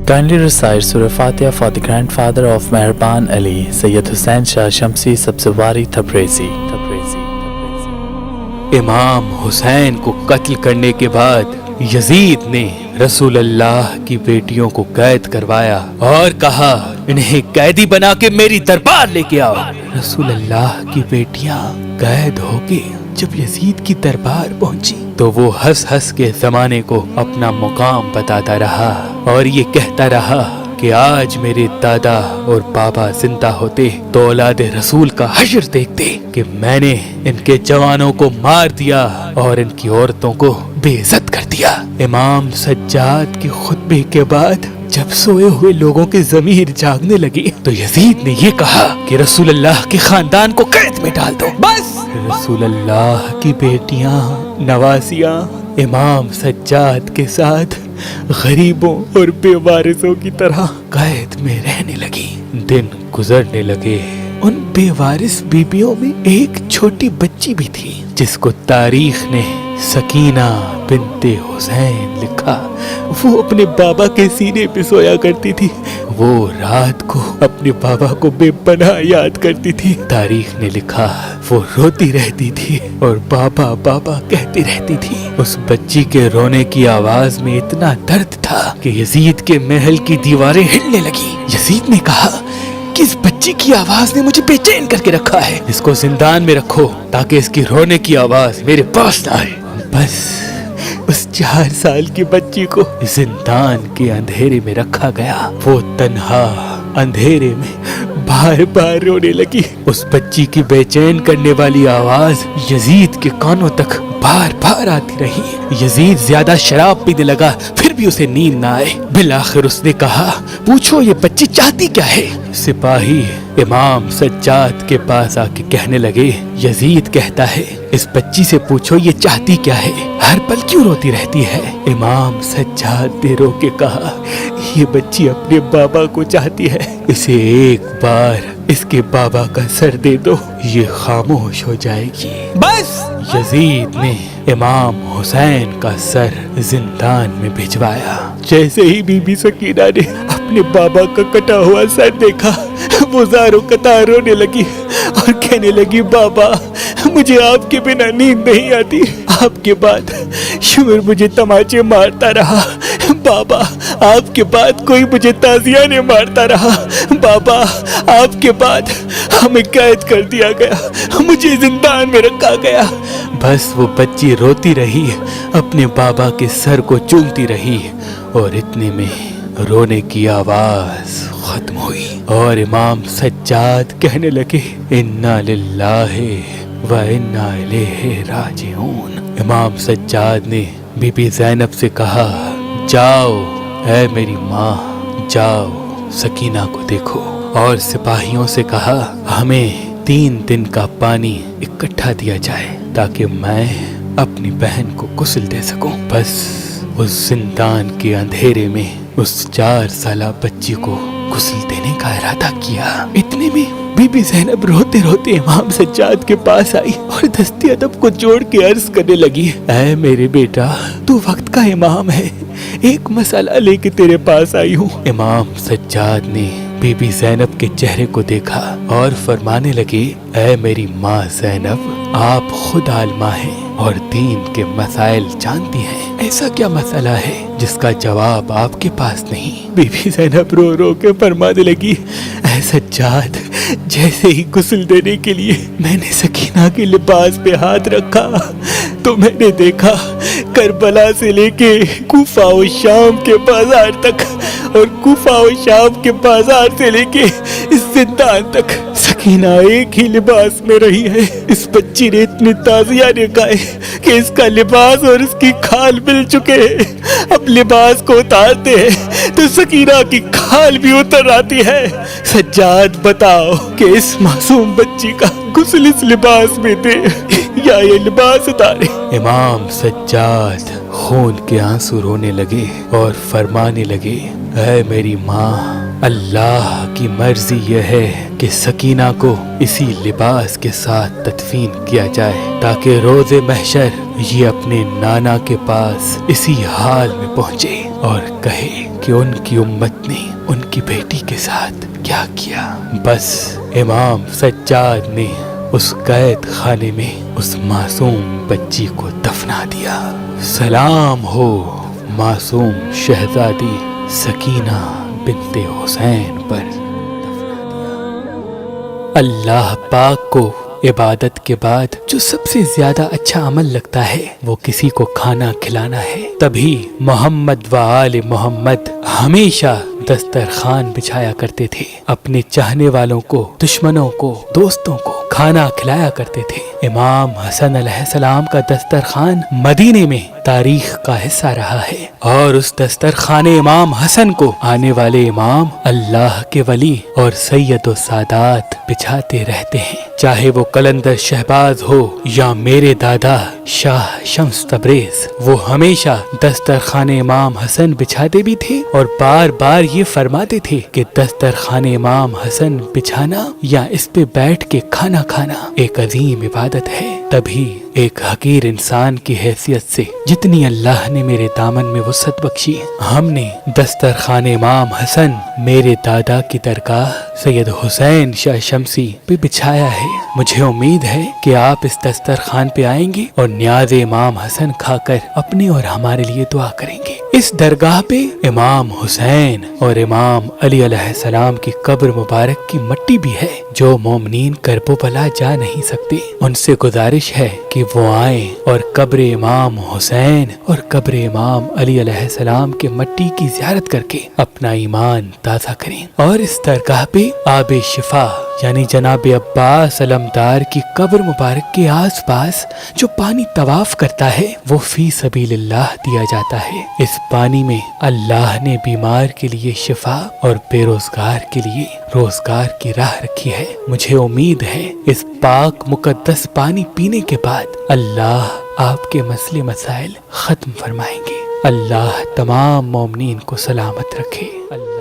Kindly recite Surah Fatiha for the grandfather of Mehraban Ali, Sayyid Hussain Shah Shamsi Sabzwari Tabrizi. امام حسین کو قتل کرنے کے بعد یزید نے رسول اللہ کی بیٹیوں کو قید کروایا اور کہا انہیں قیدی بنا کے میری دربار لے کے آؤ۔ رسول اللہ کی بیٹیاں قید ہو کے جب یزید کی دربار پہنچی تو وہ ہنس ہنس کے زمانے کو اپنا مقام بتاتا رہا اور یہ کہتا رہا کہ آج میرے دادا اور بابا زندہ ہوتے تو اولاد رسول کا حشر دیکھتے کہ میں نے ان کے جوانوں کو مار دیا اور ان کی عورتوں کو بے عزت کر دیا۔ امام سجاد کے خطبے کے بعد جب سوئے ہوئے لوگوں کے ضمیر جاگنے لگی تو یزید نے یہ کہا کہ رسول اللہ کے خاندان کو قید میں ڈال دو۔ بس رسول اللہ کی بیٹیاں نوازیاں امام سجاد کے ساتھ غریبوں اور بے وارثوں کی طرح قید میں رہنے لگی۔ دن گزرنے لگے، ان بے وارث بیبیوں میں ایک چھوٹی بچی بھی تھی جس کو تاریخ نے سکینہ بنت حسین لکھا۔ وہ اپنے بابا کے سینے پہ سویا کرتی تھی، وہ رات کو اپنے بابا کو بے پناہ یاد کرتی تھی۔ تاریخ نے لکھا وہ روتی رہتی تھی اور بابا بابا کہتی رہتی تھی۔ اس بچی کے رونے کی آواز میں اتنا درد تھا کہ یزید کے محل کی دیواریں ہلنے لگی۔ یزید نے کہا کہ اس بچی کی آواز نے مجھے بے چین کر کے رکھا ہے، اس کو زندان میں رکھو تاکہ اس کی رونے کی آواز میرے پاس نہ آئے۔ بس اس 4 سال کی بچی کو زندان کے اندھیرے میں رکھا گیا۔ وہ تنہا اندھیرے میں بار بار رونے لگی۔ اس بچی کی بے چین کرنے والی آواز یزید کے کانوں تک بار بار آتی رہی۔ یزید زیادہ شراب پینے لگا پھر بھی اسے نیند نہ آئے۔ بالآخر اس نے کہا پوچھو یہ بچی چاہتی کیا ہے؟ سپاہی امام سجاد کے پاس آ کے کہنے لگے یزید کہتا ہے اس بچی سے پوچھو یہ چاہتی کیا ہے، ہر پل کیوں روتی رہتی ہے؟ امام سجاد نے رو کے کہا یہ بچی اپنے بابا کو چاہتی ہے، اسے ایک بار اس کے بابا کا سر دے دو یہ خاموش ہو جائے گی۔ بس یزید نے امام حسین کا سر زندان میں بھجوایا۔ جیسے ہی بی بی سکینہ نے اپنے بابا کا کٹا ہوا سر دیکھا وہ زاروں قطار رونے لگی اور کہنے لگی بابا مجھے آپ کے بنا نیند نہیں آتی، آپ کے بعد شور مجھے تماچے مارتا رہا، بابا آپ کے بعد کوئی مجھے تازیانے مارتا رہا، بابا آپ کے بعد ہمیں قید کر دیا گیا، مجھے زندان میں رکھا گیا۔ بس وہ بچی روتی رہی، اپنے بابا کے سر کو چومتی رہی اور اتنے میں رونے کی آواز ختم ہوئی اور امام سجاد کہنے لگے انا للہ و انا الیہ راجعون۔ امام سجاد نے بی بی زینب سے کہا جاؤ اے میری ماں، جاؤ سکینہ کو دیکھو، اور سپاہیوں سے کہا ہمیں 3 دن کا پانی اکٹھا دیا جائے تاکہ میں اپنی بہن کو غسل دے سکوں۔ بس اس زندان کے اندھیرے میں اس 4 سالہ بچی کو غسل دینے کا ارادہ کیا۔ اتنے میں بی بی زینب روتے روتے امام سجاد کے پاس آئی اور دستی ادب کو جوڑ کے عرض کرنے لگی اے میرے بیٹا تو وقت کا امام ہے، ایک مسئلہ لے کے تیرے پاس آئی ہوں۔ امام سجاد نے بی بی زینب کے چہرے کو دیکھا اور فرمانے لگے اے میری ماں زینب آپ خود عالمہ ہیں اور دین کے مسائل جانتی ہیں، ایسا کیا مسئلہ ہے جس کا جواب آپ کے پاس نہیں؟ بی بی زینب رو رو کے فرمانے لگی اے سجاد جیسے ہی غسل دینے کے لیے میں نے سکینہ کے لباس پہ ہاتھ رکھا تو میں نے دیکھا کربلا سے لے کے کوفہ و شام کے بازار تک اور کوفہ و شام کے بازار سے لے کے اس زندان تک سکینہ ایک ہی لباس میں رہی ہے۔ اس بچی نے اتنی تازیانے گائے کہ اس کا لباس اور اس کی کھال مل چکے ہیں، اب لباس کو اتارتے ہیں تو سکینہ کی کھال بھی اتر آتی ہے۔ سجاد بتاؤ کہ اس معصوم بچی کا غسل اس لباس میں دے یا یہ لباس اتارے؟ امام سجاد خون کے آنسو رونے لگے اور فرمانے لگے اے میری ماں اللہ کی مرضی یہ ہے کہ سکینہ کو اسی لباس کے ساتھ تدفین کیا جائے تاکہ روز محشر یہ اپنے نانا کے پاس اسی حال میں پہنچے اور کہے کہ ان کی امت نے ان کی بیٹی کے ساتھ کیا کیا۔ بس امام سجاد نے اس قید خانے میں اس معصوم بچی کو دفنا دیا۔ سلام ہو معصوم شہزادی سکینہ بنت حسین پر۔ اللہ پاک کو عبادت کے بعد جو سب سے زیادہ اچھا عمل لگتا ہے وہ کسی کو کھانا کھلانا ہے، تبھی محمد و آل محمد ہمیشہ دسترخوان بچھایا کرتے تھے، اپنے چاہنے والوں کو، دشمنوں کو، دوستوں کو کھانا کھلایا کرتے تھے۔ امام حسن علیہ السلام کا دسترخوان مدینے میں تاریخ کا حصہ رہا ہے، اور اس دسترخوان امام حسن کو آنے والے امام اللہ کے ولی اور سید و سادات بچھاتے رہتے ہیں، چاہے وہ قلندر شہباز ہو یا میرے دادا شاہ شمس تبریز۔ وہ ہمیشہ دسترخوان امام حسن بچھاتے بھی تھے اور بار بار یہ فرماتے تھے کہ دسترخوان امام حسن بچھانا یا اس پہ بیٹھ کے کھانا کھانا ایک عظیم عبادت ہے۔ تبھی ایک حقیر انسان کی حیثیت سے جتنی اللہ نے میرے دامن میں وسعت بخشی، ہم نے دسترخوان امام حسن میرے دادا کی درگاہ سید حسین شاہ شمسی پہ بچھایا ہے۔ مجھے امید ہے کہ آپ اس دسترخوان پہ آئیں گے اور نیاز امام حسن کھا کر اپنے اور ہمارے لیے دعا کریں گے۔ اس درگاہ پہ امام حسین اور امام علی علیہ السلام کی قبر مبارک کی مٹی بھی ہے۔ جو مومنین کرب و بلا جا نہیں سکتے ان سے گزارش ہے کہ وہ آئیں اور قبر امام حسین اور قبر امام علی علیہ السلام کے مٹی کی زیارت کر کے اپنا ایمان تازہ کریں، اور اس درگاہ پہ آب شفا یعنی جناب عباس علمدار کی قبر مبارک کے آس پاس جو پانی طواف کرتا ہے وہ فی سبیل اللہ دیا جاتا ہے۔ اس پانی میں اللہ نے بیمار کے لیے شفا اور بے روزگار کے لیے روزگار کی راہ رکھی ہے۔ مجھے امید ہے اس پاک مقدس پانی پینے کے بعد اللہ آپ کے مسئلے مسائل ختم فرمائیں گے۔ اللہ تمام مومنین کو سلامت رکھے۔ اللہ